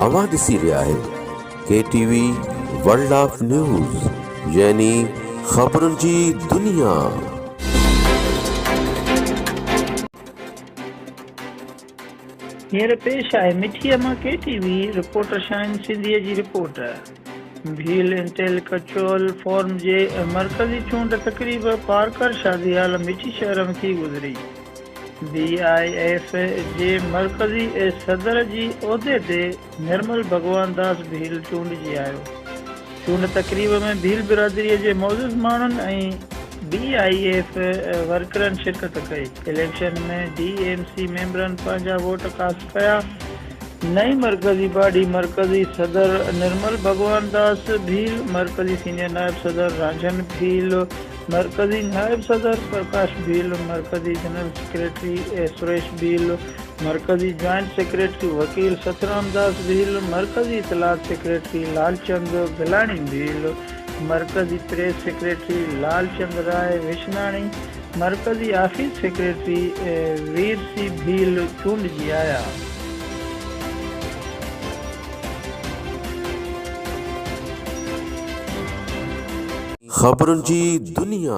अवां ॾिसी रहिया आहियो KTV वर्ल्ड ऑफ न्यूज़ यानी ख़बरुनि जी दुनिया। हींअर पेश आहे मिठीअ मां KTV रिपोर्टर शाहिन सिंधीअ जी रिपोर्ट। भील इंटेल कचोल फॉर्म जे मरकज़ी चूंड तक़रीब पारकर शादियाल मिठी शहर में थी गुज़री। BIF जे मरकज़ी सदर जी उहिदे ते निर्मल भगवान दास भील चूंडिजी आयो। चूंड तक़रीब में भील बिरादरीअ जे मौजूद माण्हुनि ऐं BIF वर्करनि शिरकत कई। इलेक्शन में DMC मेंबरनि पंहिंजा वोट कास्ट कया। नई मरकज़ी बॉडी मरकज़ी सदर निर्मल भगवान दास भील, मरकज़ी सीनियर नायब सदर राजन भील, मरकज़ी नायब सदर प्रकाश भील, मरकज़ी जनरल सेक्रेटरी सुरेश भील, मरकज़ी जॉइंट सेक्रेटरी वकील सतराम दास भील, मरकज़ी इतलात सेक्रेटरी लालचंद गिलानी भील, मरकज़ी प्रेस सेक्रेटरी लालचंद राय विशनाणी, मरकज़ी ऑफिस सेक्रेटरी वीर सी भील चूंडिजी आया। ख़बरुनि जी दुनिया।